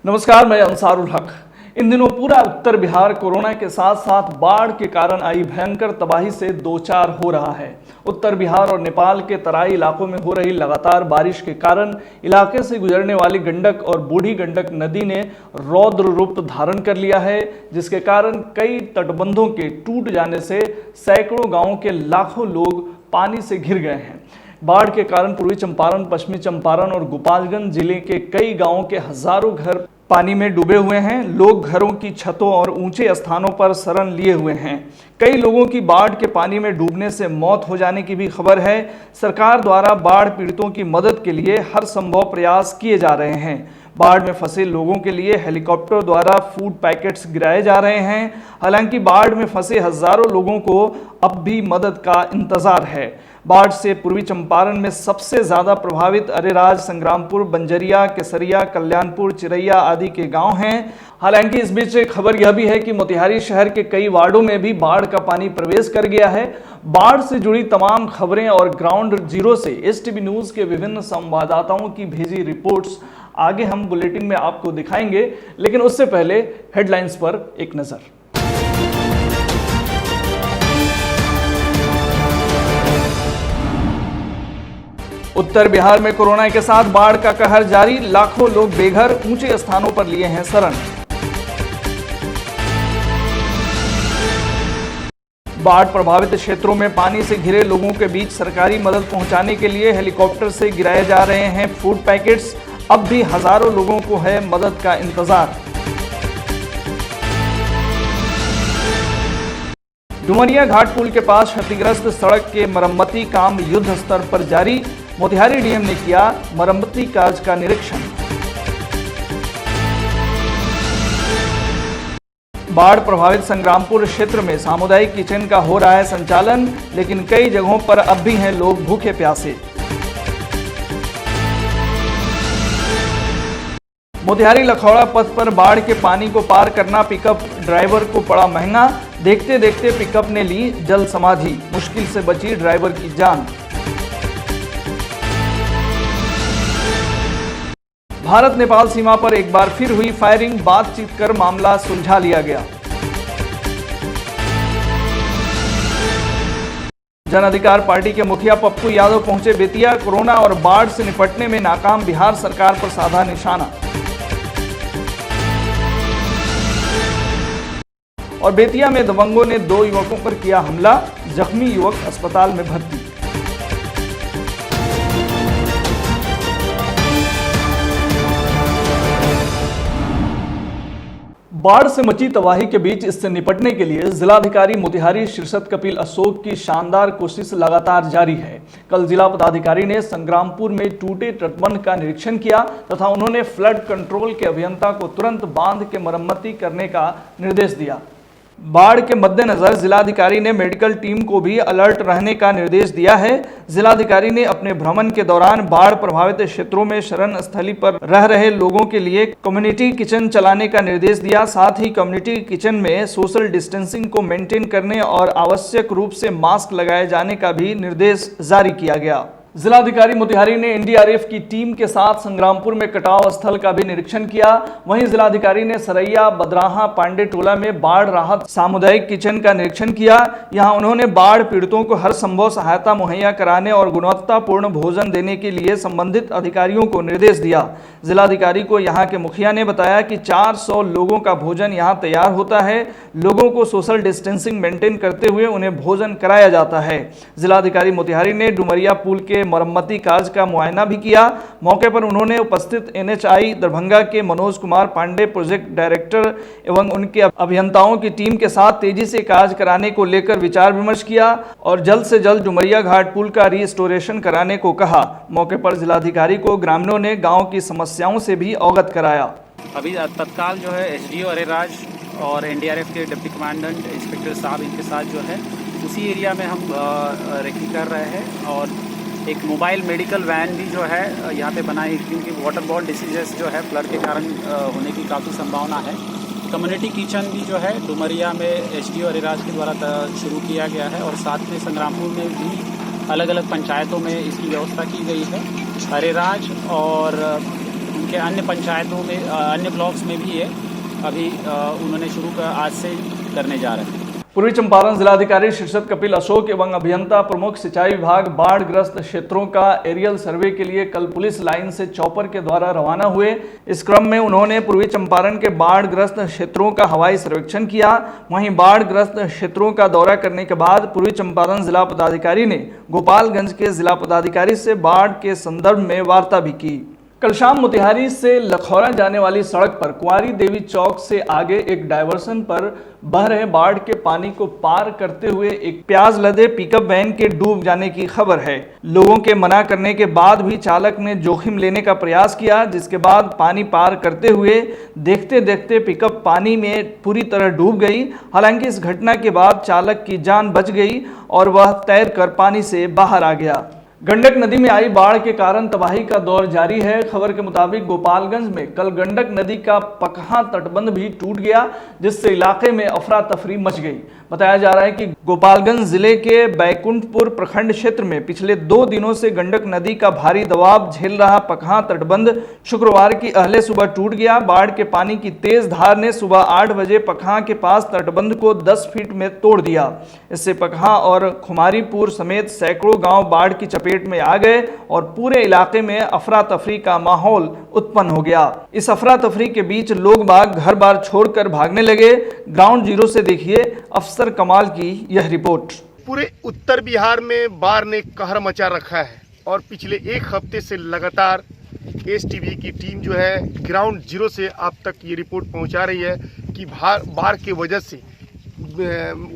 नमस्कार, मैं अंसारुल हक। इन दिनों पूरा उत्तर बिहार कोरोना के साथ साथ बाढ़ के कारण आई भयंकर तबाही से दो चार हो रहा है। उत्तर बिहार और नेपाल के तराई इलाकों में हो रही लगातार बारिश के कारण इलाके से गुजरने वाली गंडक और बूढ़ी गंडक नदी ने रौद्र रूप धारण कर लिया है, जिसके कारण कई तटबंधों के टूट जाने से सैकड़ों गांवों के लाखों लोग पानी से घिर गए हैं। बाढ़ के कारण पूर्वी चंपारण, पश्चिमी चंपारण और गोपालगंज जिले के कई गांवों के हजारों घर पानी में डूबे हुए हैं। लोग घरों की छतों और ऊंचे स्थानों पर शरण लिए हुए हैं। कई लोगों की बाढ़ के पानी में डूबने से मौत हो जाने की भी खबर है। सरकार द्वारा बाढ़ पीड़ितों की मदद के लिए हर संभव प्रयास किए जा रहे हैं। बाढ़ में फंसे लोगों के लिए हेलीकॉप्टर द्वारा फूड पैकेट्स गिराए जा रहे हैं। हालांकि बाढ़ में फंसे हजारों लोगों को अब भी मदद का इंतजार है। बाढ़ से पूर्वी चंपारण में सबसे ज्यादा प्रभावित अरेराज, संग्रामपुर, बंजरिया, केसरिया, कल्याणपुर, चिरैया आदि के गांव हैं। हालांकि इस बीच खबर यह भी है कि मोतिहारी शहर के कई वार्डों में भी बाढ़ का पानी प्रवेश कर गया है। बाढ़ से जुड़ी तमाम खबरें और ग्राउंड जीरो से एसटीवी न्यूज के विभिन्न संवाददाताओं की भेजी रिपोर्ट्स आगे हम बुलेटिन में आपको दिखाएंगे, लेकिन उससे पहले हेडलाइंस पर एक नजर। उत्तर बिहार में कोरोना के साथ बाढ़ का कहर जारी, लाखों लोग बेघर, ऊंचे स्थानों पर लिए हैं शरण। बाढ़ प्रभावित क्षेत्रों में पानी से घिरे लोगों के बीच सरकारी मदद पहुंचाने के लिए हेलीकॉप्टर से गिराए जा रहे हैं फूड पैकेट्स। अब भी हजारों लोगों को है मदद का इंतजार। डुमरिया घाट पुल के पास क्षतिग्रस्त सड़क के मरम्मती काम युद्ध स्तर पर जारी। मोतिहारी डीएम ने किया मरम्मती कार्य का निरीक्षण। बाढ़ प्रभावित संग्रामपुर क्षेत्र में सामुदायिक किचन का हो रहा है संचालन, लेकिन कई जगहों पर अब भी हैं लोग भूखे प्यासे। मोतिहारी लखौड़ा पथ पर बाढ़ के पानी को पार करना पिकअप ड्राइवर को पड़ा महंगा। देखते देखते पिकअप ने ली जल समाधि, मुश्किल से बची ड्राइवर की जान। भारत नेपाल सीमा पर एक बार फिर हुई फायरिंग, बातचीत कर मामला सुलझा लिया गया। जन अधिकार पार्टी के मुखिया पप्पू यादव पहुंचे बेतिया। कोरोना और बाढ़ से निपटने में नाकाम बिहार सरकार पर साधा निशाना। और बेतिया में दबंगों ने 2 युवकों पर किया हमला, जख्मी युवक अस्पताल में भर्ती। बाढ़ से मची तबाही के बीच इससे निपटने के लिए जिलाधिकारी मोतिहारी शीर्षत कपिल अशोक की शानदार कोशिश लगातार जारी है। कल जिला पदाधिकारी ने संग्रामपुर में टूटे तटबंध का निरीक्षण किया तथा उन्होंने फ्लड कंट्रोल के अभियंता को तुरंत बांध के मरम्मती करने का निर्देश दिया। बाढ़ के मद्देनजर जिलाधिकारी ने मेडिकल टीम को भी अलर्ट रहने का निर्देश दिया है। जिलाधिकारी ने अपने भ्रमण के दौरान बाढ़ प्रभावित क्षेत्रों में शरण स्थली पर रह रहे लोगों के लिए कम्युनिटी किचन चलाने का निर्देश दिया। साथ ही कम्युनिटी किचन में सोशल डिस्टेंसिंग को मेंटेन करने और आवश्यक रूप से मास्क लगाए जाने का भी निर्देश जारी किया गया। जिलाधिकारी मोतिहारी ने एनडीआरएफ की टीम के साथ संग्रामपुर में कटाव स्थल का भी निरीक्षण किया। वहीं जिलाधिकारी ने सरैया, बदराहा, पांडे टोला में बाढ़ राहत सामुदायिक किचन का निरीक्षण किया। यहां उन्होंने बाढ़ पीड़ितों को हर संभव सहायता मुहैया कराने और गुणवत्तापूर्ण भोजन देने के लिए संबंधित अधिकारियों को निर्देश दिया। जिलाधिकारी को यहां के मुखिया ने बताया कि 400 लोगों का भोजन यहां तैयार होता है। लोगों को सोशल डिस्टेंसिंग मेंटेन करते हुए उन्हें भोजन कराया जाता है। जिलाधिकारी मोतिहारी ने डुमरिया पुल के मरम्मती कार्य का मुआयना भी किया। मौके पर उन्होंने उपस्थित एनएचआई दरभंगा के मनोज कुमार पांडे, प्रोजेक्ट डायरेक्टर एवं उनके अभियंताओं की टीम के साथ तेजी से कार्य कराने को लेकर विचार विमर्श किया और जल्द से जल्द डुमरिया घाट पुल का रिस्टोरेशन कराने को कहा। मौके पर जिलाधिकारी को ग्रामीणों ने गाँव की समस्याओं से भी अवगत कराया। अभी तत्काल जो है एसडीओ अरेराज और एनडीआरएफ के डिप्टी कमांडेंट इंस्पेक्टर साहब इनके साथ जो है उसी एरिया में हम रेकी कर रहे हैं और एक मोबाइल मेडिकल वैन भी जो है यहाँ पे बनाई, क्योंकि वाटर बॉर्न डिसीजेस जो है फ्लड के कारण होने की काफ़ी संभावना है। कम्युनिटी किचन भी जो है डुमरिया में एसडीओ अरेराज के द्वारा शुरू किया गया है और साथ में संग्रामपुर में भी अलग अलग पंचायतों में इसकी व्यवस्था की गई है। अरेराज और उनके अन्य पंचायतों में अन्य ब्लॉक्स में भी है, अभी उन्होंने आज से करने जा रहे हैं। पूर्वी चंपारण जिलाधिकारी शीर्षत कपिल अशोक एवं अभियंता प्रमुख सिंचाई विभाग बाढ़ग्रस्त क्षेत्रों का एरियल सर्वे के लिए कल पुलिस लाइन से चॉपर के द्वारा रवाना हुए। इस क्रम में उन्होंने पूर्वी चंपारण के बाढ़ग्रस्त क्षेत्रों का हवाई सर्वेक्षण किया। वहीं बाढ़ग्रस्त क्षेत्रों का दौरा करने के बाद पूर्वी चंपारण जिला पदाधिकारी ने गोपालगंज के जिला पदाधिकारी से बाढ़ के संदर्भ में वार्ता भी की। कल शाम मोतिहारी से लखौरा जाने वाली सड़क पर कुंवारी देवी चौक से आगे एक डायवर्सन पर बह रहे बाढ़ के पानी को पार करते हुए एक प्याज लदे पिकअप वैन के डूब जाने की खबर है। लोगों के मना करने के बाद भी चालक ने जोखिम लेने का प्रयास किया, जिसके बाद पानी पार करते हुए देखते देखते पिकअप पानी में पूरी तरह डूब गई। हालांकि इस घटना के बाद चालक की जान बच गई और वह तैरकर पानी से बाहर आ गया। गंडक नदी में आई बाढ़ के कारण तबाही का दौर जारी है। खबर के मुताबिक गोपालगंज में कल गंडक नदी का पकहा तटबंध भी टूट गया, जिससे इलाके में अफरा तफरी मच गई। बताया जा रहा है कि गोपालगंज जिले के बैकुंठपुर प्रखंड क्षेत्र में पिछले 2 दिनों से गंडक नदी का भारी दबाव झेल रहा पकहा तटबंध शुक्रवार की अहले सुबह टूट गया। बाढ़ के पानी की तेज धार ने सुबह 8 बजे पकहा के पास तटबंध को 10 फीट में तोड़ दिया। इससे पकहा और खुमारीपुर समेत सैकड़ों गांव बाढ़ की चपेट में आ गए और पूरे इलाके में अफरा तफरी का माहौल उत्पन्न हो गया। इस अफरा तफरी के बीच लोग बाग घर बार छोड़कर भागने लगे। ग्राउंड जीरो से देखिए अफसर कमाल की यह रिपोर्ट। पूरे उत्तर बिहार में बाढ़ ने कहर मचा रखा है और पिछले 1 हफ्ते से लगातार एसटीवी की टीम जो है ग्राउंड जीरो से आप तक ये रिपोर्ट पहुंचा रही है कि बाढ़ की वजह से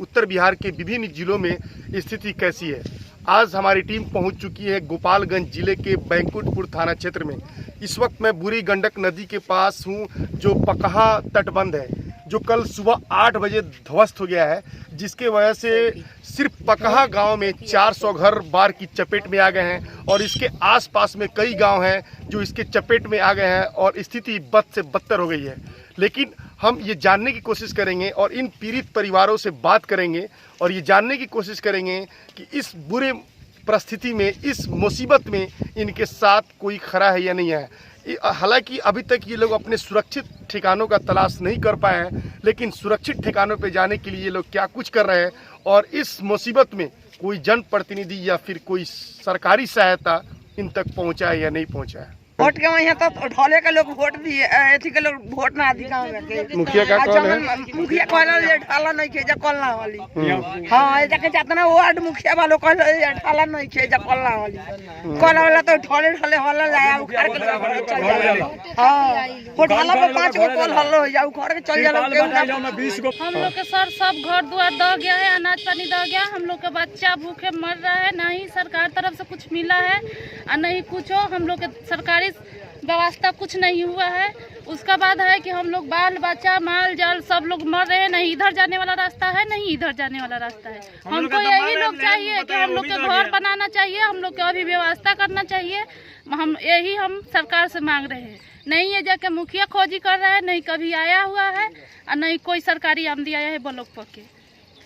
उत्तर बिहार के विभिन्न जिलों में स्थिति कैसी है। आज हमारी टीम पहुंच चुकी है गोपालगंज जिले के बैकुंठपुर थाना क्षेत्र में। इस वक्त मैं बूढ़ी गंडक नदी के पास हूं, जो पकहा तटबंध है, जो कल सुबह 8 बजे ध्वस्त हो गया है, जिसके वजह से सिर्फ पकहा गांव में 400 घर बाढ़ की चपेट में आ गए हैं और इसके आसपास में कई गांव हैं जो इसके चपेट में आ गए हैं और स्थिति बद से बदतर हो गई है। लेकिन हम ये जानने की कोशिश करेंगे और इन पीड़ित परिवारों से बात करेंगे और ये जानने की कोशिश करेंगे कि इस बुरे परिस्थिति में, इस मुसीबत में इनके साथ कोई खड़ा है या नहीं है। हालांकि अभी तक ये लोग अपने सुरक्षित ठिकानों का तलाश नहीं कर पाए हैं, लेकिन सुरक्षित ठिकानों पे जाने के लिए ये लोग क्या कुछ कर रहे हैं और इस मुसीबत में कोई जनप्रतिनिधि या फिर कोई सरकारी सहायता इन तक पहुंचा है या नहीं पहुंचा है। वोट के वहाँ तो ढोले के लोग वोट दिए, एथी के लोग वोट ना दी गाँव में। मुखिया का कौन है? मुखिया कहला ये ढाला नहीं खे जा कोल्ला वाली। हाँ ये जाके जातना वार्ड मुखिया वालों कहला ये ढाला नहीं खे जा कोल्ला वाली। कोल्ला वाला तो ढोले ढोले वाला लाया उखाड़ के चल जाए। हाँ वो ढाला पे 5 गो कोल हल्लो हो जाए उखाड़ के चल जाए। हम लोग के सर सब घर द्वार दह गया है, अनाज पानी दह गया। हम लोग का बच्चा भूखे मर रहा है, ना ही सरकार तरफ से कुछ मिला है और नहीं कुछ हो। हम लोग के सरकारी व्यवस्था कुछ नहीं हुआ है। उसका बाद है कि हम लोग बाल बच्चा माल जाल सब लोग मर रहे हैं। नहीं इधर जाने वाला रास्ता है, नहीं इधर जाने वाला रास्ता है। हमको यही लोग चाहिए कि हम लोग के घर बनाना चाहिए, हम लोग के अभी व्यवस्था करना चाहिए। हम यही हम सरकार से मांग रहे हैं। नहीं ये जाके मुखिया खोजी कर रहा है, नहीं कभी आया हुआ है और नहीं कोई सरकारी आमदी आया है ब्लॉक पर के।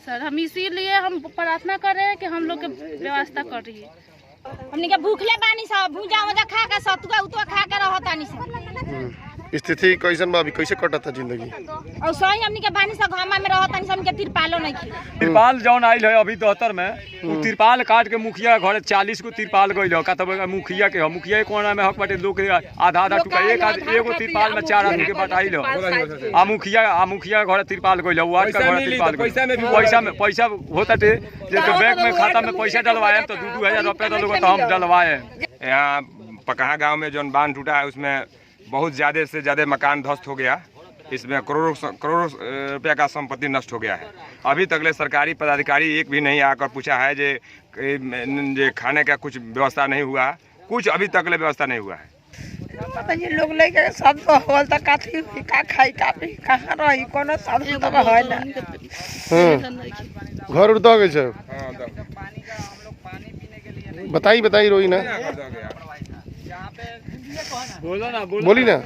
सर हम इसीलिए हम प्रार्थना कर रहे हैं कि हम लोग के व्यवस्था कर रही है। हमने के भूखले बानी सब भूजा वजा खा के सतुआ उतुआ खा के रहतानी सब। स्थिति कैसन बा, अभी कैसे कटता जिंदगी? और सही हमने के बानी सब घामा में रहतानी सब के तिरपालो नहीं खी। तिरपाल जौन आइल है अभी 72 में, वो तिरपाल काट के मुखिया घरे 40 को तिरपाल गइल हो। का तब मुखिया के मुखिया कोना में हक बाटे लोग आधा आधा टुका एगो तिरपाल में 4 आदमी के बटाइल हो। आ मुखिया घरे तिरपाल गइल हो, वार्ड का घरे तिरपाल पैसा होता थे जे बैंक में खाता में पैसा डलवाए तो 2-2000 रुपया डलोगे तो हम डलवाए। यहाँ पकहा गांव में जो बांध टूटा है उसमें बहुत ज़्यादा से ज़्यादा मकान ध्वस्त हो गया। इसमें करोड़ों रुपया का संपत्ति नष्ट हो गया है। अभी तक सरकारी पदाधिकारी एक भी नहीं आकर पूछा है जे खाने का कुछ व्यवस्था नहीं हुआ, कुछ अभी तक व्यवस्था नहीं हुआ है। पता ये लोग लेके सब तो होल त काथी का खाई का पी कहां रही कोनो साधन तो है ना। घर उड़ दगे छै। बताई रोई ना, बोली ना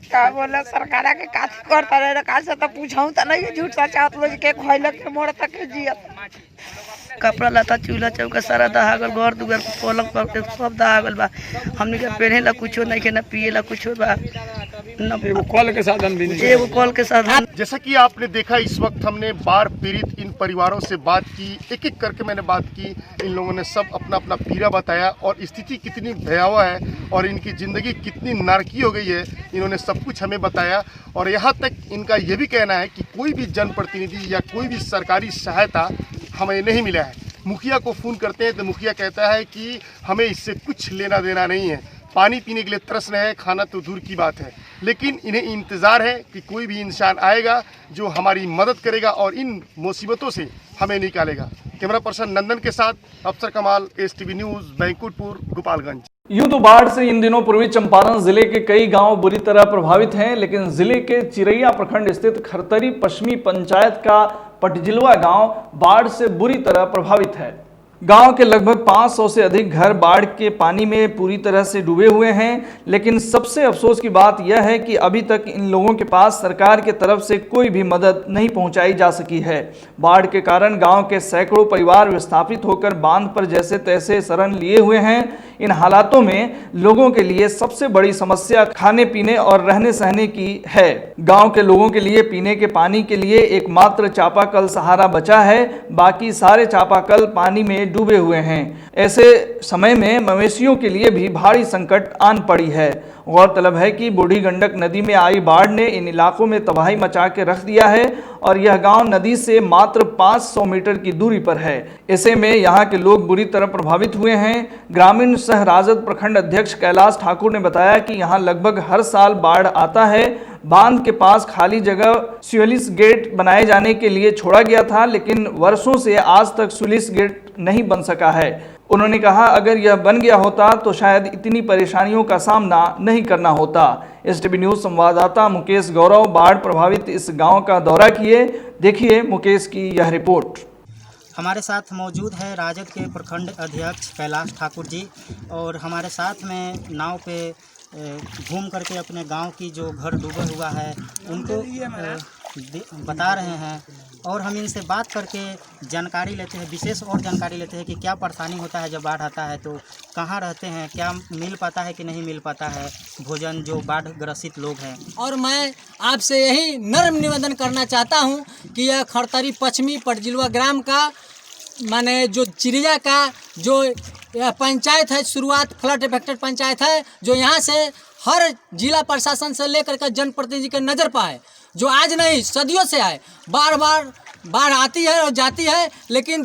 का बोला सरकार के काथी करता रहे का से तो पूछाऊं त नहीं झूठ सच आत लोग के खइलक के मोड़ तक जियत। कपड़ा लता चूल्हा चौका सारा दहा गल, घर दुआर पलंग पर सब दहा गल बा। हमनी के पहने ला कुछो नहीं के, ना पिए ला कुछो बा, एगो कल के साधन भी नहीं। एगो कल के साधन। जैसा कि आपने देखा, इस वक्त हमने बाढ़ पीड़ित इन परिवारों से बात की, एक एक करके मैंने बात की। इन लोगों ने सब अपना अपना पीड़ा बताया और स्थिति कितनी भयावह है और इनकी ज़िंदगी कितनी नारकी हो गई है, इन्होंने सब कुछ हमें बताया। और यहाँ तक इनका ये भी कहना है कि कोई भी जनप्रतिनिधि या कोई भी सरकारी सहायता हमें नहीं मिला है। मुखिया को फ़ोन करते हैं तो मुखिया कहता है कि हमें इससे कुछ लेना देना नहीं है, पानी पीने के लिए तरस रहे हैं, खाना तो दूर की बात है। लेकिन इन्हें इंतज़ार है कि कोई भी इंसान आएगा जो हमारी मदद करेगा और इन मुसीबतों से हमें निकालेगा। कैमरा पर्सन नंदन के साथ अफसर कमाल, STV न्यूज़, बैंकुटपुर, गोपालगंज। यूं तो बाढ़ से इन दिनों पूर्वी चंपारण जिले के कई गांव बुरी तरह प्रभावित हैं, लेकिन जिले के चिरैया प्रखंड स्थित खरतरी पश्चिमी पंचायत का पटजिलवा गांव बाढ़ से बुरी तरह प्रभावित है। गांव के लगभग 500 से अधिक घर बाढ़ के पानी में पूरी तरह से डूबे हुए हैं, लेकिन सबसे अफसोस की बात यह है कि अभी तक इन लोगों के पास सरकार की तरफ से कोई भी मदद नहीं पहुंचाई जा सकी है। बाढ़ के कारण गांव के सैकड़ों परिवार विस्थापित होकर बांध पर जैसे तैसे शरण लिए हुए हैं। इन हालातों में लोगों के लिए सबसे बड़ी समस्या खाने पीने और रहने सहने की है। गांव के लोगों के लिए पीने के पानी के लिए एकमात्र चापाकल सहारा बचा है, बाकी सारे चापाकल पानी में डूबे हुए हैं। ऐसे समय में मवेशियों के लिए भी भारी संकट आन पड़ी है। गौरतलब है कि बूढ़ी गंडक नदी में आई बाढ़ ने इन इलाकों में तबाही मचा के रख दिया है और यह गांव नदी से मात्र 500 मीटर की दूरी पर है। ऐसे में यहां के लोग बुरी तरह प्रभावित हुए हैं। ग्रामीण सह राजद प्रखंड अध्यक्ष कैलाश ठाकुर ने बताया कि यहां लगभग हर साल बाढ़ आता है। बांध के पास खाली जगह स्लुइस गेट बनाए जाने के लिए छोड़ा गया था, लेकिन वर्षों से आज तक स्लुइस गेट नहीं बन सका है। उन्होंने कहा, अगर यह बन गया होता तो शायद इतनी परेशानियों का सामना नहीं करना होता। STV न्यूज़ संवाददाता मुकेश गौरव बाढ़ प्रभावित इस गांव का दौरा किए। देखिए मुकेश की यह रिपोर्ट। हमारे साथ मौजूद है राजद के प्रखंड अध्यक्ष कैलाश ठाकुर जी, और हमारे साथ में नाव पे घूम करके अपने गांव की जो घर डूबा हुआ है उनको बता रहे हैं, और हम इनसे बात करके जानकारी लेते हैं, विशेष और जानकारी लेते हैं कि क्या परेशानी होता है जब बाढ़ आता है, तो कहाँ रहते हैं, क्या मिल पाता है कि नहीं मिल पाता है भोजन जो बाढ़ ग्रसित लोग हैं। और मैं आपसे यही नर्म निवेदन करना चाहता हूं कि यह खरतरी पश्चिमी पटजिलवा ग्राम का माने जो चिड़िया का जो यह पंचायत है, शुरुआत फ्लड इफेक्टेड पंचायत है, जो यहाँ से हर जिला प्रशासन से लेकर के जनप्रतिनिधि के नज़र पाए, जो आज नहीं सदियों से आए। बार बार बाढ़ आती है और जाती है, लेकिन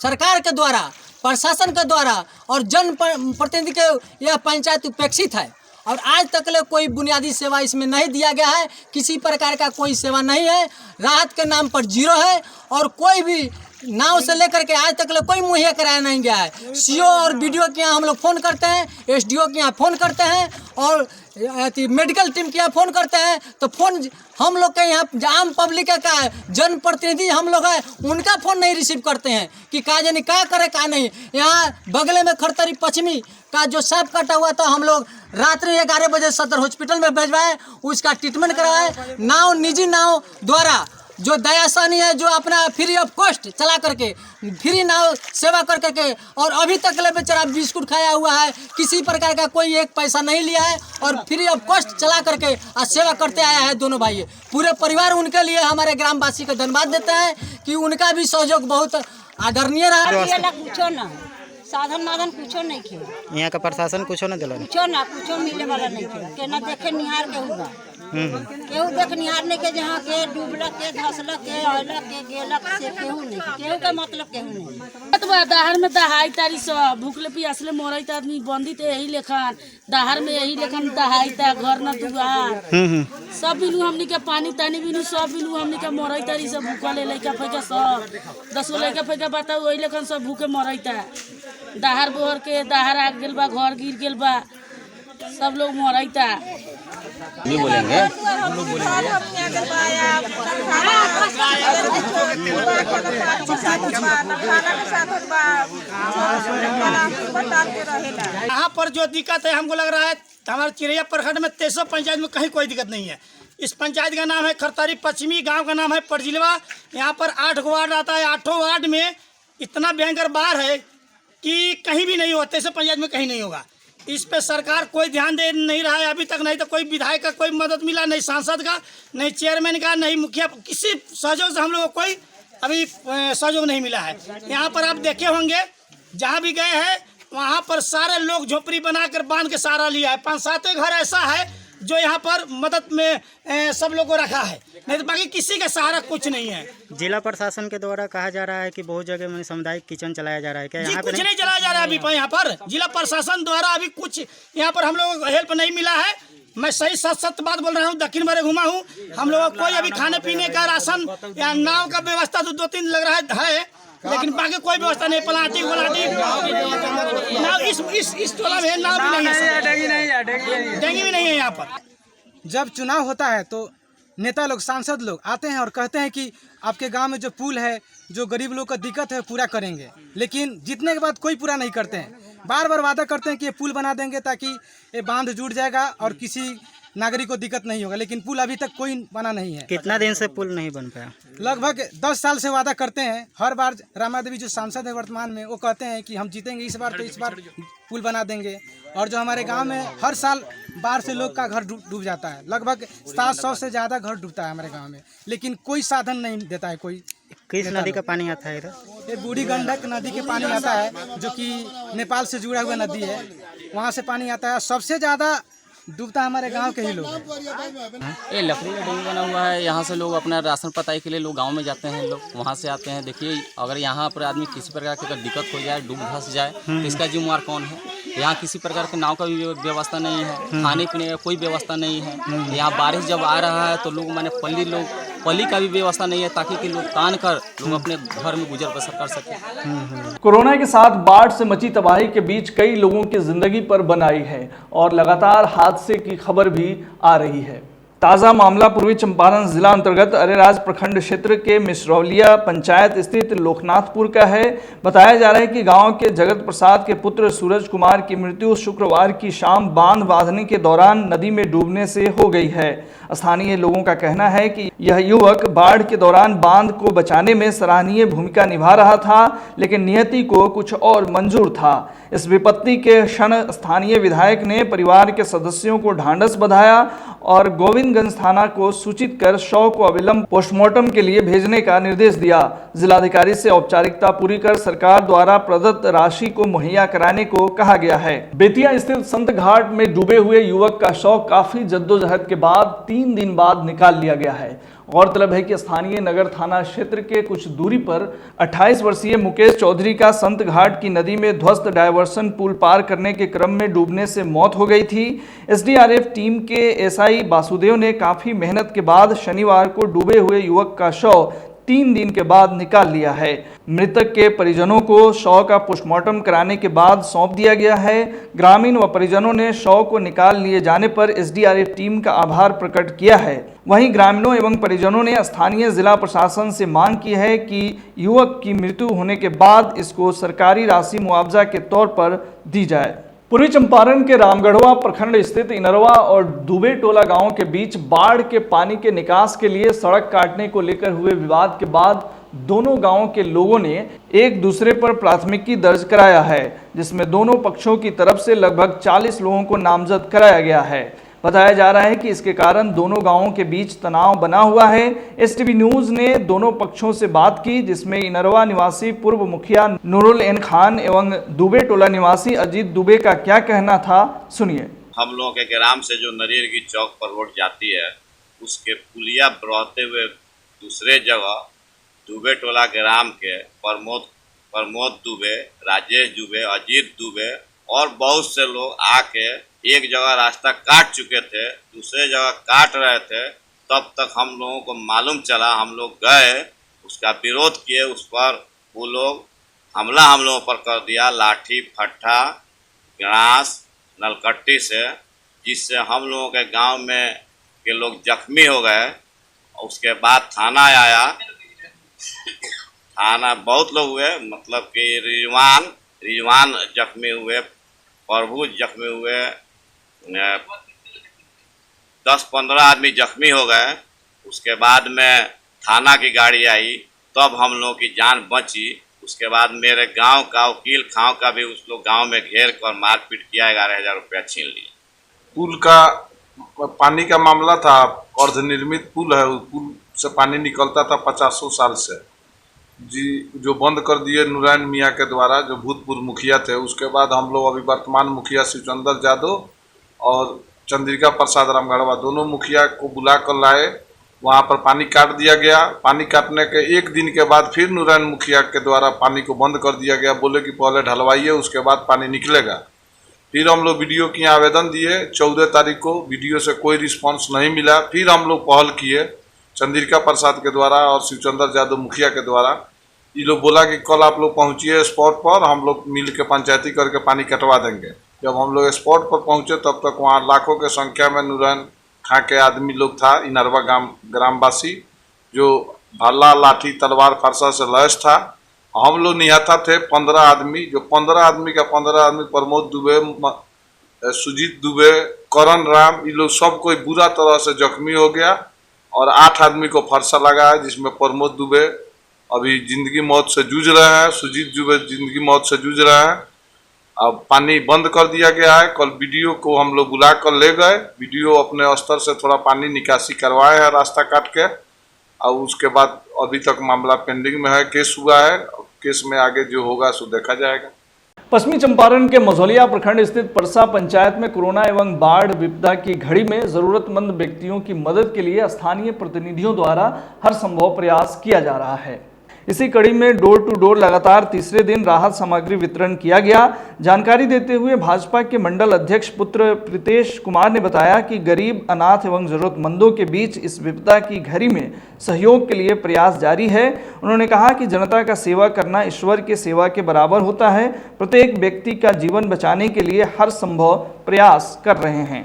सरकार के द्वारा, प्रशासन के द्वारा और जन प्रतिनिधि के यह पंचायत उपेक्षित है, और आज तक ले कोई बुनियादी सेवा इसमें नहीं दिया गया है। किसी प्रकार का कोई सेवा नहीं है, राहत के नाम पर जीरो है, और कोई भी नाव से लेकर के आज तक ले कोई मुहैया कराया नहीं गया है। CO और BDO के यहाँ हम लोग फ़ोन करते हैं, SDO के यहाँ फ़ोन करते हैं, और मेडिकल टीम के यहाँ फ़ोन करते हैं, तो फ़ोन हम लोग के यहाँ आम पब्लिक का जनप्रतिनिधि हम लोग हैं, उनका फ़ोन नहीं रिसीव करते हैं कि का जानी क्या करे का नहीं। यहाँ बगले में खरतरी पश्चिमी का जो सांप काटा हुआ था, हम लोग रात्रि 11 बजे सदर हॉस्पिटल में भेजवाए, उसका ट्रीटमेंट कराए। नाव निजी नाव द्वारा जो दयासानी है, जो अपना फ्री ऑफ कॉस्ट चला करके फ्री नाव सेवा कर करके, और अभी तक ले बेचारा बिस्कुट खाया हुआ है, किसी प्रकार का कोई एक पैसा नहीं लिया है, और फ्री ऑफ कॉस्ट चला करके सेवा करते आया है दोनों भाई। पूरे परिवार उनके लिए हमारे ग्रामवासी को धन्यवाद देते हैं कि उनका भी सहयोग बहुत आदरणीय रहा। साधन नाधन कुछो नहीं खे, यहाँ का प्रशासन कुछो न दिला, कुछो मिले वाला नहीं खे, के ना देखे निहार के हुआ केहू देख निहार नहीं के, जहाँ के डूबलक के धसलक के अहलक के गेलक से केहू नहीं, केहू के मतलब केहू नहीं। दाहर में दहाई तारी सब भूखले पियासले मरई आदमी बंदी तो यही लेखन दाहर में यही लेखन दहाई ता घर न दुआर सब बिलू हमनी के पानी तानी बिलू सब बिलू हमनी के मरई तारी सब भूखले लइका फइका सब 10 लइका फइका बताओ वही लेखन सब भूखे मरई ता। दाहर बोहर के दाहर आ गेल बा, घर गिर गेल बा, सब लोग मरई ता। नहीं बोलेंगे, हम लोग बोलेंगे। यहाँ पर जो दिक्कत है हमको लग रहा है हमारे चिरैया प्रखंड में 300 पंचायत में कहीं कोई दिक्कत नहीं है। इस पंचायत का नाम है खरतरी पश्चिमी, गांव का नाम है पटजिलवा। यहाँ पर 8 वार्ड आता है, 8 वार्ड में इतना भयंकर बाढ़ है कि कहीं भी नहीं होता, ऐसे पंचायत में कहीं नहीं होगा। इस पे सरकार कोई ध्यान दे नहीं रहा है अभी तक। नहीं तो कोई विधायक का कोई मदद मिला, नहीं सांसद का, नहीं चेयरमैन का, नहीं मुखिया, किसी सहयोग से हम लोगों को कोई अभी सहयोग नहीं मिला है। यहाँ पर आप देखे होंगे जहाँ भी गए हैं वहाँ पर सारे लोग झोपड़ी बनाकर बांध के सहारा लिया है। 5-7 घर ऐसा है जो यहाँ पर मदद में सब लोगों को रखा है, नहीं तो बाकी किसी का सहारा कुछ नहीं है। जिला प्रशासन के द्वारा कहा जा रहा है कि बहुत जगह में सामुदायिक किचन चलाया जा रहा है, क्या यहाँ पे कुछ नहीं चलाया जा रहा है अभी पर? यहाँ पर जिला प्रशासन द्वारा अभी कुछ यहाँ पर हम लोगों को हेल्प नहीं मिला है। मैं सही सच बात बोल रहा हूँ, दक्षिण भरे घुमा हूँ, हम लोगों को कोई अभी खाने पीने का राशन या नाव का व्यवस्था तो 2-3 लग रहा है, लेकिन बाकी कोई व्यवस्था नहीं। प्लास्टिक नाव इस टोला में नाव भी नहीं है, डेंगी भी नहीं है यहाँ पर। जब चुनाव होता है तो नेता लोग, सांसद लोग आते हैं और कहते हैं कि आपके गांव में जो पुल है, जो गरीब लोग का दिक्कत है पूरा करेंगे, लेकिन जीतने के बाद कोई पूरा नहीं करते हैं। बार बार वादा करते हैं कि ये पुल बना देंगे ताकि ये बांध जुड़ जाएगा और किसी नागरिक को दिक्कत नहीं होगा, लेकिन पुल अभी तक कोई बना नहीं है। कितना दिन से पुल नहीं बन पाया? लगभग 10 साल से वादा करते हैं। हर बार रामा देवी जो सांसद है वर्तमान में, वो कहते हैं कि हम जीतेंगे इस बार, तो इस बार पुल बना देंगे। और जो हमारे गांव में हर साल बाढ़ से लोग का घर डूब जाता है, लगभग 700 से ज़्यादा घर डूबता है हमारे गांव में, लेकिन कोई साधन नहीं देता है कोई। किस नदी का पानी आता है इधर? ये बूढ़ी गंडक नदी के पानी आता है, जो कि नेपाल से जुड़ा हुआ नदी है, वहाँ से पानी आता है। सबसे ज़्यादा डूबता हमारे गांव के ही लोग हैं। ये लकड़ी का डेंगी बना हुआ है। यहाँ से लोग अपना राशन पताई के लिए लोग गांव में जाते हैं, लोग वहाँ से आते हैं। देखिए, अगर यहाँ पर आदमी किसी प्रकार की अगर दिक्कत हो जाए, डूब धंस जाए, तो इसका जिम्मेवार कौन है? यहाँ किसी प्रकार के नाव का भी व्यवस्था नहीं है, खाने पीने का कोई व्यवस्था नहीं है। यहाँ बारिश जब आ रहा है तो लोग माने पल्ली का भी व्यवस्था नहीं है, ताकि कि लोग तान कर लोग अपने घर में गुजर बसर कर सके। कोरोना के साथ बाढ़ से मची तबाही के बीच कई लोगों की जिंदगी पर बन आई है और लगातार हादसे की खबर भी आ रही है। ताज़ा मामला पूर्वी चंपारण जिला अंतर्गत अरेराज प्रखंड क्षेत्र के मिश्रौलिया पंचायत स्थित लोकनाथपुर का है। बताया जा रहा है कि गांव के जगत प्रसाद के पुत्र सूरज कुमार की मृत्यु शुक्रवार की शाम बांध बांधने के दौरान नदी में डूबने से हो गई है। स्थानीय लोगों का कहना है कि यह युवक बाढ़ के दौरान बांध को बचाने में सराहनीय भूमिका निभा रहा था, लेकिन नियति को कुछ और मंजूर था। इस विपत्ति के क्षण स्थानीय विधायक ने परिवार के सदस्यों को ढांढस बंधाया और गोविंदगंज थाना को सूचित कर शव को अविलंब पोस्टमार्टम के लिए भेजने का निर्देश दिया। जिलाधिकारी से औपचारिकता पूरी कर सरकार द्वारा प्रदत्त राशि को मुहैया कराने को कहा गया है। बेतिया स्थित संत घाट में डूबे हुए युवक का शव काफी जद्दोजहद के बाद 3 दिन बाद निकाल लिया गया है। गौरतलब है कि स्थानीय नगर थाना क्षेत्र के कुछ दूरी पर 28 वर्षीय मुकेश चौधरी का संत घाट की नदी में ध्वस्त डायवर्सन पुल पार करने के क्रम में डूबने से मौत हो गई थी। एसडीआरएफ टीम के एसआई वासुदेव ने काफी मेहनत के बाद शनिवार को डूबे हुए युवक का शव 3 दिन के बाद निकाल लिया है। मृतक के परिजनों को शव का पोस्टमार्टम कराने के बाद सौंप दिया गया है। ग्रामीण व परिजनों ने शव को निकाल लिए जाने पर एसडीआरएफ टीम का आभार प्रकट किया है। वहीं ग्रामीणों एवं परिजनों ने स्थानीय जिला प्रशासन से मांग की है कि युवक की मृत्यु होने के बाद इसको सरकारी राशि मुआवजा के तौर पर दी जाए। पूर्वी चंपारण के रामगढ़वा प्रखंड स्थित इनरवा और दुबे टोला गांव के बीच बाढ़ के पानी के निकास के लिए सड़क काटने को लेकर हुए विवाद के बाद दोनों गांवों के लोगों ने एक दूसरे पर प्राथमिकी दर्ज कराया है, जिसमें दोनों पक्षों की तरफ से लगभग 40 लोगों को नामजद कराया गया है। बताया जा रहा है कि इसके कारण दोनों गांवों के बीच तनाव बना हुआ है। एसटीवी न्यूज ने दोनों पक्षों से बात की, जिसमें इनरवा निवासी पूर्व मुखिया नूरुल एन खान एवं दुबे टोला निवासी अजीत दुबे का क्या कहना था, सुनिए। हम लोगों के ग्राम से जो नरियर की चौक पर रोड जाती है, उसके पुलिया बढ़ते हुए दूसरे जगह दुबे टोला ग्राम के प्रमोद दुबे, राजेश दुबे, अजीत दुबे और बहुत से लोग आके एक जगह रास्ता काट चुके थे, दूसरे जगह काट रहे थे। तब तक हम लोगों को मालूम चला, हम लोग गए, उसका विरोध किए, उस पर वो लोग हमला हम लोगों पर कर दिया, लाठी फट्टा ग्रास नलकट्टी से, जिससे हम लोगों के गांव में के लोग जख्मी हो गए। उसके बाद थाना आया, थाना बहुत लोग हुए, मतलब कि रिजवान जख्मी हुए, प्रभु जख्मी हुए, 10-15 आदमी जख्मी हो गए। उसके बाद में थाना की गाड़ी आई, तब हम लोगों की जान बची। उसके बाद मेरे गांव का वकील खांव का भी उस लोग गांव में घेर कर मारपीट किया, 11,000 रुपया छीन लिया। पुल का पानी का मामला था, अर्धनिर्मित पुल है, उस पुल से पानी निकलता था 50 साल से जी, जो बंद कर दिए नूराइन मियाँ के द्वारा, जो भूतपूर्व मुखिया थे। उसके बाद हम लोग अभी वर्तमान मुखिया शिवचंद्र यादव और चंद्रिका प्रसाद रामगढ़वा दोनों मुखिया को बुला कर लाए, वहाँ पर पानी काट दिया गया। पानी काटने के एक दिन के बाद फिर नूराइन मुखिया के द्वारा पानी को बंद कर दिया गया, बोले कि पहले ढलवाइए उसके बाद पानी निकलेगा। फिर हम लोग वीडियो की आवेदन दिए 14 तारीख को, वीडियो से कोई रिस्पांस नहीं मिला। फिर हम लोग पहल किए चंद्रिका प्रसाद के द्वारा और शिवचंद्र यादव मुखिया के द्वारा। ये लोग बोला कि कल आप लोग पहुँचिए स्पॉट पर, हम लोग मिल के पंचायती करके पानी कटवा देंगे। जब हम लोग स्पॉट पर पहुँचे तब तक वहाँ लाखों के संख्या में नूराइन खां के आदमी लोग था, इनरवा ग्रामवासी, जो भाला लाठी तलवार फरसा से लैस था। हम लोग निहत्था थे 15 आदमी, जो 15 आदमी का 15 आदमी प्रमोद दुबे, सुजीत दुबे, करण राम, ये लोग सब कोई बुरा तरह से जख्मी हो गया और 8 आदमी को फरसा लगा है, जिसमें प्रमोद दुबे अभी जिंदगी मौत से जूझ रहे हैं, सुजीत दुबे जिंदगी मौत से जूझ रहे हैं। अब पानी बंद कर दिया गया है। कल वीडियो को हम लोग बुला कर ले गए, वीडियो अपने स्तर से थोड़ा पानी निकासी करवाए हैं रास्ता काट के, और उसके बाद अभी तक मामला पेंडिंग में है, केस हुआ है। केस में आगे जो होगा सो देखा जाएगा। पश्चिमी चंपारण के मझौलिया प्रखंड स्थित परसा पंचायत में कोरोना एवं बाढ़ विपदा की घड़ी में जरूरतमंद व्यक्तियों की मदद के लिए स्थानीय प्रतिनिधियों द्वारा हर संभव प्रयास किया जा रहा है। इसी कड़ी में डोर टू डोर लगातार तीसरे दिन राहत सामग्री वितरण किया गया। जानकारी देते हुए भाजपा के मंडल अध्यक्ष पुत्र प्रीतेश कुमार ने बताया कि गरीब, अनाथ एवं जरूरतमंदों के बीच इस विपदा की घड़ी में सहयोग के लिए प्रयास जारी है। उन्होंने कहा कि जनता का सेवा करना ईश्वर के सेवा के बराबर होता है। प्रत्येक व्यक्ति का जीवन बचाने के लिए हर संभव प्रयास कर रहे हैं।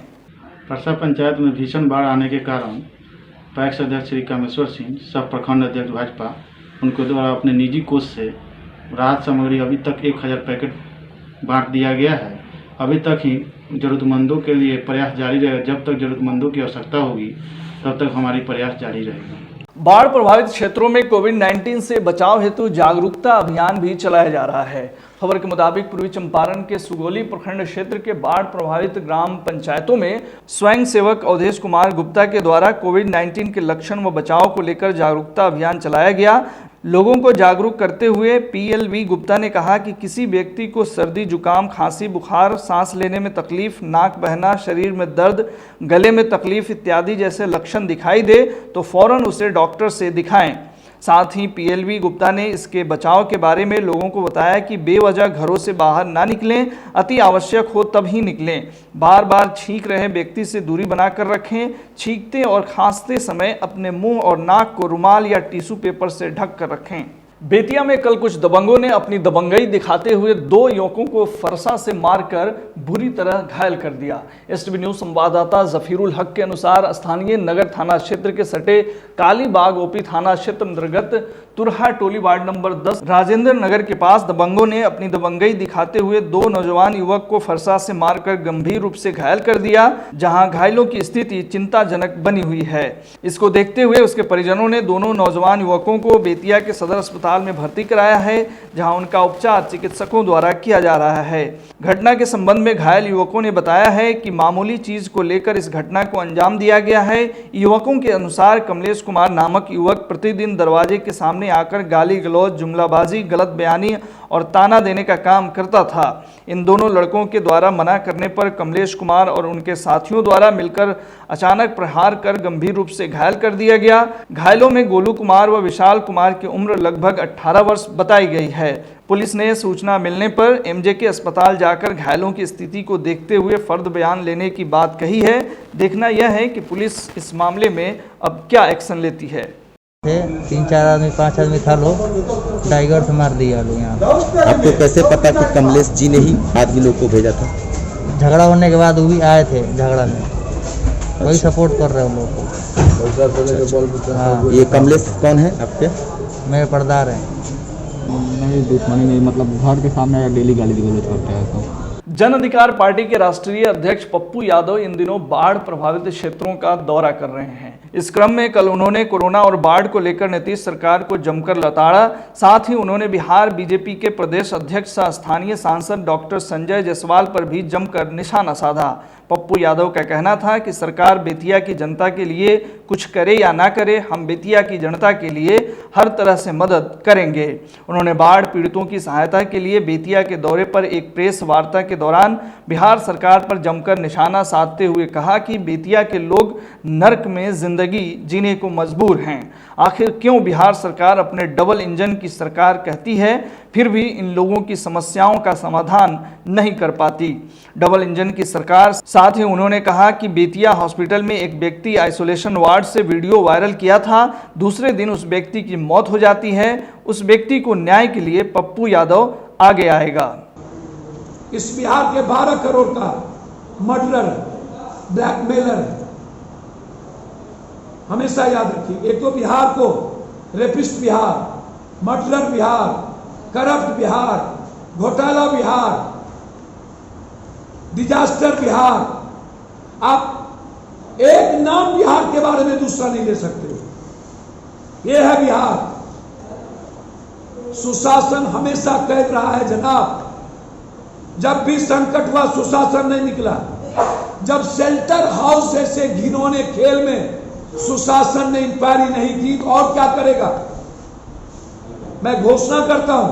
परसा पंचायत में भीषण बाढ़ आने के कारण पैक्स अध्यक्ष श्री कामेश्वर सिंह, सब प्रखंड अध्यक्ष भाजपा, उनके द्वारा अपने निजी कोष से राहत सामग्री अभी तक 1000 पैकेट बांट दिया गया है। अभी तक ही जरूरतमंदों के लिए प्रयास जारी रहेगा। जब तक जरूरतमंदों की आवश्यकता होगी तब तक हमारी प्रयास जारी रहेगा। बाढ़ प्रभावित क्षेत्रों में कोविड-19 से बचाव हेतु जागरूकता अभियान भी चलाया जा रहा है। खबर के मुताबिक पूर्वी चंपारण के सुगोली प्रखंड क्षेत्र के बाढ़ प्रभावित ग्राम पंचायतों में स्वयं सेवक अवधेश कुमार गुप्ता के द्वारा कोविड-19 के लक्षण व बचाव को लेकर जागरूकता अभियान चलाया गया। लोगों को जागरूक करते हुए पीएलवी गुप्ता ने कहा कि किसी व्यक्ति को सर्दी, जुकाम, खांसी, बुखार, सांस लेने में तकलीफ, नाक बहना, शरीर में दर्द, गले में तकलीफ इत्यादि जैसे लक्षण दिखाई दे तो फौरन उसे डॉक्टर से दिखाएं। साथ ही पीएलवी गुप्ता ने इसके बचाव के बारे में लोगों को बताया कि बेवजह घरों से बाहर ना निकलें, अति आवश्यक हो तब ही निकलें। बार बार छींक रहे व्यक्ति से दूरी बनाकर रखें। छींकते और खांसते समय अपने मुंह और नाक को रुमाल या टिश्यू पेपर से ढक कर रखें। बेतिया में कल कुछ दबंगों ने अपनी दबंगई दिखाते हुए 2 युवकों को फरसा से मारकर बुरी तरह घायल कर दिया। एसटीवी न्यूज संवाददाता जफीरुल हक के अनुसार स्थानीय नगर थाना क्षेत्र के सटे कालीबाग ओपी थाना क्षेत्र अंतर्गत तुरहा टोली वार्ड नंबर 10 राजेंद्र नगर के पास दबंगों ने अपनी दबंगई दिखाते हुए 2 नौजवान युवक को फरसा से मारकर गंभीर रूप से घायल कर दिया, जहां घायलों की स्थिति चिंताजनक बनी हुई है। इसको देखते हुए उसके परिजनों ने दोनों नौजवान युवकों को बेतिया के सदर अस्पताल में भर्ती कराया है, जहां उनका उपचार चिकित्सकों द्वारा किया जा रहा है। घटना के संबंध में घायल युवकों ने बताया है कि मामूली चीज को लेकर इस घटना को अंजाम दिया गया है। युवकों के अनुसार कमलेश कुमार नामक युवक प्रतिदिन दरवाजे के सामने आकर गाली गलौज, जुमलाबाजी, गलत बयानी और ताना देने का काम करता था। इन दोनों लड़कों के द्वारा मना करने पर कमलेश कुमार और उनके साथियों द्वारा मिलकर अचानक प्रहार कर गंभीर रूप से घायल कर दिया गया। घायलों में गोलू कुमार व विशाल कुमार की उम्र लगभग 18 वर्ष बताई गई है। पुलिस ने सूचना मिलने पर एमजेके अस्पताल जाकर घायलों की स्थिति को देखते हुए फर्द बयान लेने की बात कही है। देखना यह है कि पुलिस इस मामले में अब क्या एक्शन लेती है। 3-4 आदमी 5 आदमी था, लोग टाइगर से मार दिया लोग। यहाँ आपको कैसे पता कि कमलेश जी ने ही आदमी लोग को भेजा था? झगड़ा होने के बाद वो भी आए थे झगड़ा में, वही सपोर्ट कर रहे हैं उन लोगों को। हाँ। ये कमलेश कौन है आपके? मेरे पर्दार हैं। नहीं, दुश्मनी नहीं, मतलब घर के सामने डेली गाली गलौज करते हैं। जन अधिकार पार्टी के राष्ट्रीय अध्यक्ष पप्पू यादव इन दिनों बाढ़ प्रभावित क्षेत्रों का दौरा कर रहे हैं। इस क्रम में कल उन्होंने कोरोना और बाढ़ को लेकर नीतीश सरकार को जमकर लताड़ा। साथ ही उन्होंने बिहार बीजेपी के प्रदेश अध्यक्ष सह स्थानीय सांसद डॉक्टर संजय जायसवाल पर भी जमकर निशाना साधा। पप्पू यादव का कहना था कि सरकार बेतिया की जनता के लिए कुछ करे या ना करे, हम बेतिया की जनता के लिए हर तरह से मदद करेंगे। उन्होंने बाढ़ पीड़ितों की सहायता के लिए बेतिया के दौरे पर एक प्रेस वार्ता के दौरान बिहार सरकार पर जमकर निशाना साधते हुए कहा कि बेतिया के लोग नर्क में जिंदगी जीने को मजबूर हैं। आखिर क्यों बिहार सरकार अपने डबल इंजन की सरकार कहती है, फिर भी इन लोगों की समस्याओं का समाधान नहीं कर पाती। डबल इंजन की सरकार। साथ ही उन्होंने कहा कि बेतिया हॉस्पिटल में एक व्यक्ति आइसोलेशन वार्ड से वीडियो वायरल किया था, दूसरे दिन उस व्यक्ति की मौत हो जाती है। उस व्यक्ति को न्याय के लिए पप्पू यादव आगे आएगा। इस बिहार के 12 करोड़ का मर्डरर, ब्लैकमेलर, हमेशा याद रखिए। एक तो बिहार को rapist Bihar, murderer Bihar, corrupt Bihar, घोटाला बिहार, डिजास्टर बिहार, आप एक नाम बिहार के बारे में दूसरा नहीं ले सकते। ये है बिहार। सुशासन हमेशा कैद रहा है जनाब। जब भी संकट हुआ सुशासन नहीं निकला। जब शेल्टर हाउस जैसे घिनौने खेल में सुशासन ने इंक्वायरी नहीं की तो और क्या करेगा। मैं घोषणा करता हूं,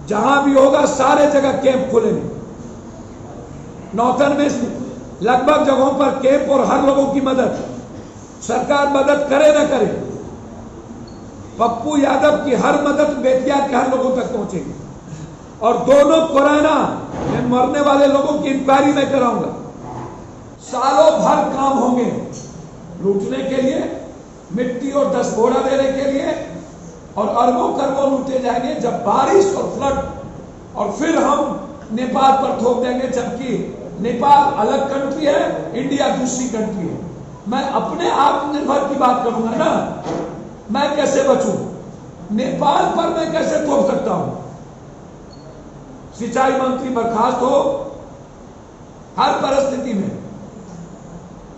जहां भी होगा सारे जगह कैंप खोलेंगे। नौतन में लगभग जगहों पर कैंप और हर लोगों की मदद। सरकार मदद करे न करे, पप्पू यादव की हर मदद बेतिया के हर लोगों तक पहुंचेगी। और दोनों कोरोना में मरने वाले लोगों की इंक्वायरी मैं कराऊंगा। सालों भर काम होंगे लूटने के लिए, मिट्टी और 10 बोरा देने के लिए, और अरबों करोड़ों लूटे जाएंगे जब बारिश और फ्लड। और फिर हम नेपाल पर थोप देंगे, जबकि नेपाल अलग कंट्री है, इंडिया दूसरी कंट्री है। मैं अपने आत्मनिर्भर की बात करूंगा ना, मैं कैसे बचूं, नेपाल पर मैं कैसे थोप सकता हूं। सिंचाई मंत्री बर्खास्त हो हर परिस्थिति में,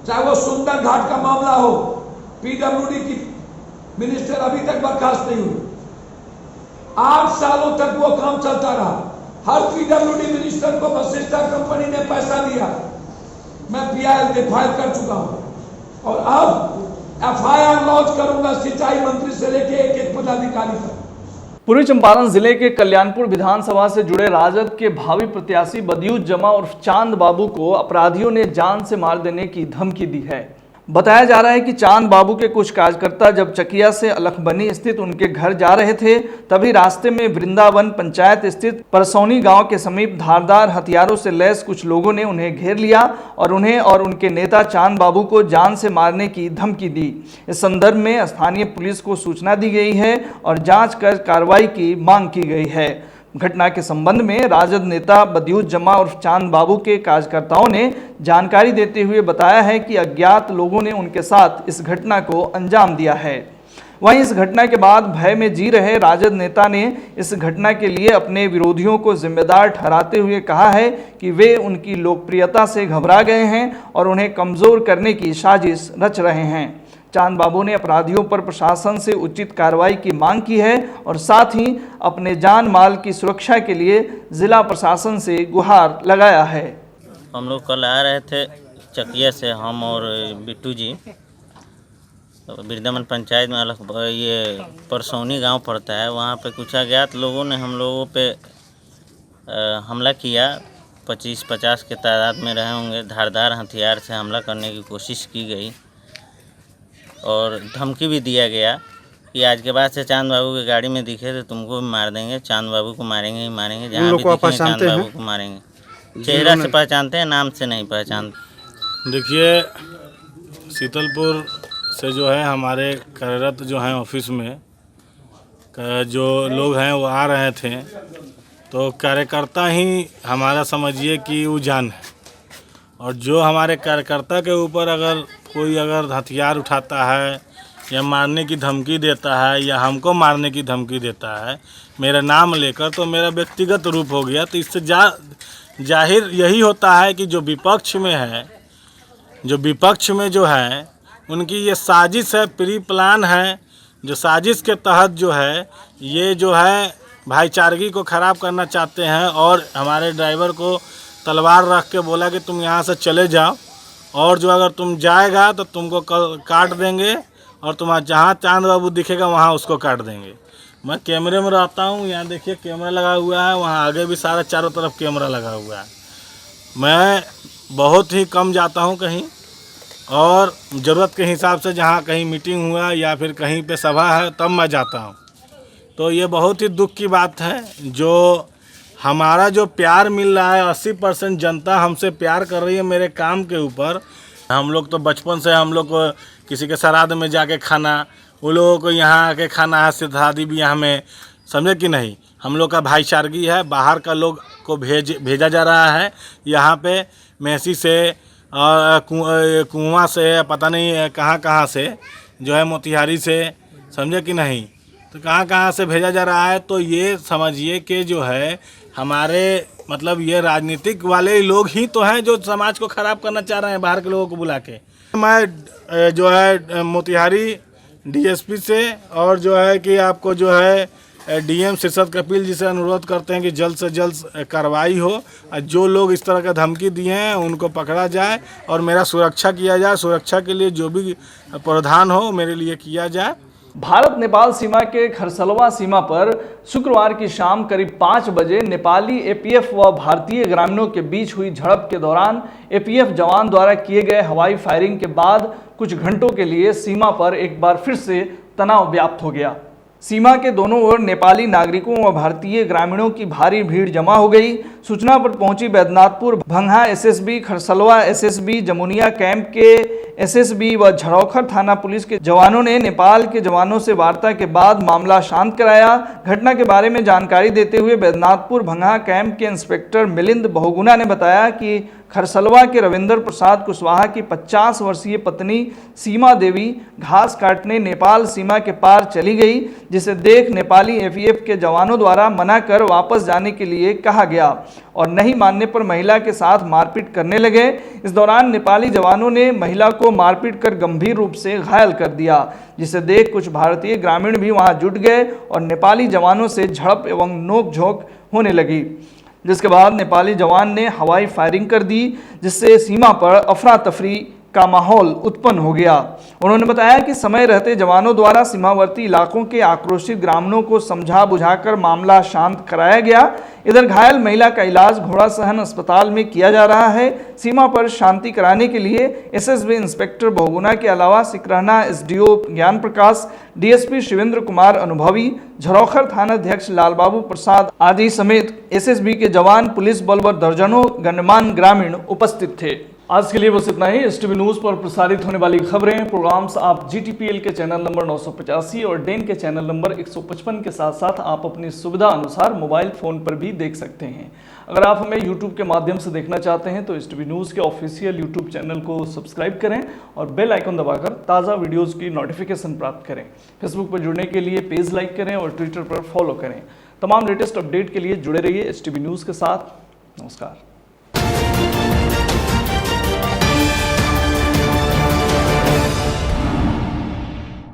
चाहे वो सुंदर घाट का मामला हो, पीडब्ल्यूडी की मिनिस्टर अभी तक बर्खास्त नहीं हुई। 8 सालों तक वो काम चलता रहा। हर पीडब्ल्यूडी मिनिस्टर को वशिष्ठा कंपनी ने पैसा दिया। मैं पीआईएल फाइल कर चुका हूं और अब एफआईआर लॉन्च करूंगा सिंचाई मंत्री से लेके एक पदाधिकारी तक। पूर्वी चंपारण जिले के कल्याणपुर विधानसभा से जुड़े राजद के भावी प्रत्याशी बदियूत जमा और चांद बाबू को अपराधियों ने जान से मार देने की धमकी दी है। बताया जा रहा है कि चांद बाबू के कुछ कार्यकर्ता जब चकिया से अलखबनी स्थित उनके घर जा रहे थे, तभी रास्ते में वृंदावन पंचायत स्थित परसौनी गांव के समीप धारदार हथियारों से लैस कुछ लोगों ने उन्हें घेर लिया और उन्हें और उनके नेता चांद बाबू को जान से मारने की धमकी दी। इस संदर्भ में स्थानीय पुलिस को सूचना दी गई है और जाँच कर कार्रवाई की मांग की गई है। घटना के संबंध में राजद नेता बदियूत जमा और चांद बाबू के कार्यकर्ताओं ने जानकारी देते हुए बताया है कि अज्ञात लोगों ने उनके साथ इस घटना को अंजाम दिया है। वहीं इस घटना के बाद भय में जी रहे राजद नेता ने इस घटना के लिए अपने विरोधियों को जिम्मेदार ठहराते हुए कहा है कि वे उनकी लोकप्रियता से घबरा गए हैं और उन्हें कमज़ोर करने की साजिश रच रहे हैं। चांद बाबू ने अपराधियों पर प्रशासन से उचित कार्रवाई की मांग की है और साथ ही अपने जान माल की सुरक्षा के लिए जिला प्रशासन से गुहार लगाया है। हम लोग कल आ रहे थे चकिया से, हम और बिट्टू जी, वृंदावन पंचायत में ये परसौनी गांव पड़ता है। वहाँ पे कुछ अज्ञात लोगों ने हम लोगों पे हमला किया। 25-50 के तादाद में रहे होंगे। धारदार हथियार से हमला करने की कोशिश की गई और धमकी भी दिया गया कि आज के बाद से चांद बाबू की गाड़ी में दिखे तो तुमको भी मार देंगे, चांद बाबू को मारेंगे ही मारेंगे, जहाँ भी दिखेंगे चांद बाबू को मारेंगे। चेहरा से पहचानते हैं, नाम से नहीं पहचानते। देखिए, शीतलपुर से जो है हमारे कार्यरत जो हैं ऑफिस में जो लोग हैं वो आ रहे थे, तो कार्यकर्ता ही हमारा समझिए कि वो जान है। और जो हमारे कार्यकर्ता के ऊपर अगर कोई हथियार उठाता है या मारने की धमकी देता है या हमको मारने की धमकी देता है मेरा नाम लेकर, तो मेरा व्यक्तिगत रूप हो गया। तो इससे जाहिर यही होता है कि जो विपक्ष में है, जो है उनकी ये साजिश है, प्री प्लान है, जो साजिश के तहत जो है ये जो है भाईचारगी को ख़राब करना चाहते हैं। और हमारे ड्राइवर को तलवार रख के बोला कि तुम यहाँ से चले जाओ, और जो अगर तुम जाएगा तो तुमको काट देंगे, और तुम्हारा जहाँ चांद बाबू दिखेगा वहाँ उसको काट देंगे। मैं कैमरे में रहता हूँ, यहाँ देखिए कैमरा लगा हुआ है, वहाँ आगे भी सारा चारों तरफ कैमरा लगा हुआ है। मैं बहुत ही कम जाता हूँ कहीं, और ज़रूरत के हिसाब से जहाँ कहीं मीटिंग हुआ या फिर कहीं पे सभा है तब मैं जाता हूँ। तो ये बहुत ही दुख की बात है, जो हमारा जो प्यार मिल रहा है, 80% जनता हमसे प्यार कर रही है मेरे काम के ऊपर। हम लोग तो बचपन से हम लोग को किसी के श्राद्ध में जाके खाना, वो लोगों को यहाँ आके खाना है, शादी ब्याह में, समझे कि नहीं। हम लोग का भाईचारगी है, बाहर का लोग को भेजा जा रहा है यहाँ पे, मैसी से और कुआं से, पता नहीं कहाँ से, जो है मोतिहारी से, समझे कि नहीं, तो कहाँ से भेजा जा रहा है। तो ये समझिए कि जो है हमारे मतलब ये राजनीतिक वाले लोग ही तो हैं जो समाज को ख़राब करना चाह रहे हैं, बाहर के लोगों को बुला के। मैं जो है मोतिहारी डीएसपी से और जो है कि आपको जो है डीएम शीर्षद कपिल जी से अनुरोध करते हैं कि जल्द से जल्द कार्रवाई हो, जो लोग इस तरह का धमकी दिए हैं उनको पकड़ा जाए और मेरा सुरक्षा किया जाए। सुरक्षा के लिए जो भी प्रावधान हो मेरे लिए किया जाए। भारत नेपाल सीमा के खरसलवा सीमा पर शुक्रवार की शाम करीब 5 बजे नेपाली एपीएफ व भारतीय ग्रामीणों के बीच हुई झड़प के दौरान एपीएफ जवान द्वारा किए गए हवाई फायरिंग के बाद कुछ घंटों के लिए सीमा पर एक बार फिर से तनाव व्याप्त हो गया। सीमा के दोनों ओर नेपाली नागरिकों व भारतीय ग्रामीणों की भारी भीड़ जमा हो गई। सूचना पर पहुंची Baidyanathpur Bhanga SSB, Kharsalwa SSB, Jamuniya camp के एसएसबी व झरोखर थाना पुलिस के जवानों ने नेपाल के जवानों से वार्ता के बाद मामला शांत कराया। घटना के बारे में जानकारी देते हुए बैद्यनाथपुर भंगा कैंप के इंस्पेक्टर मिलिंद बहुगुना ने बताया कि खरसलवा के रविंद्र प्रसाद कुशवाहा की 50 वर्षीय पत्नी सीमा देवी घास काटने नेपाल सीमा के पार चली गई, जिसे देख नेपाली एपीएफ के जवानों द्वारा मना कर वापस जाने के लिए कहा गया और नहीं मानने पर महिला के साथ मारपीट करने लगे। इस दौरान नेपाली जवानों ने महिला को मारपीट कर गंभीर रूप से घायल कर दिया, जिसे देख कुछ भारतीय ग्रामीण भी वहां जुट गए और नेपाली जवानों से झड़प एवं नोकझोंक होने लगी, जिसके बाद नेपाली जवान ने हवाई फायरिंग कर दी, जिससे सीमा पर अफरा तफरी का माहौल उत्पन्न हो गया। उन्होंने बताया कि समय रहते जवानों द्वारा सीमावर्ती इलाकों के आक्रोशित ग्रामीणों को समझा बुझाकर मामला शांत कराया गया। इधर घायल महिला का इलाज घोड़ा सहन अस्पताल में किया जा रहा है। सीमा पर शांति कराने के लिए एसएसबी इंस्पेक्टर बहुगुना के अलावा सिकरहना एसडीओ ज्ञान प्रकाश, डीएसपी शिवेंद्र कुमार अनुभवी, झरोखर थानाध्यक्ष लालबाबू प्रसाद आदि समेत एसएसबी के जवान, पुलिस बल व दर्जनों गणमान्य ग्रामीण उपस्थित थे। आज के लिए बस इतना ही। एसटीवी न्यूज़ पर प्रसारित होने वाली खबरें, प्रोग्राम्स आप जीटीपीएल के चैनल नंबर 985 और डेन के चैनल नंबर 155 के साथ साथ आप अपनी सुविधा अनुसार मोबाइल फ़ोन पर भी देख सकते हैं। अगर आप हमें यूट्यूब के माध्यम से देखना चाहते हैं तो एसटीवी न्यूज़ के ऑफिशियल यूट्यूब चैनल को सब्सक्राइब करें और बेल आइकन दबाकर ताज़ा वीडियोज़ की नोटिफिकेशन प्राप्त करें। फेसबुक पर जुड़ने के लिए पेज लाइक करें और ट्विटर पर फॉलो करें। तमाम लेटेस्ट अपडेट के लिए जुड़े रहिए एसटीवी न्यूज़ के साथ। नमस्कार।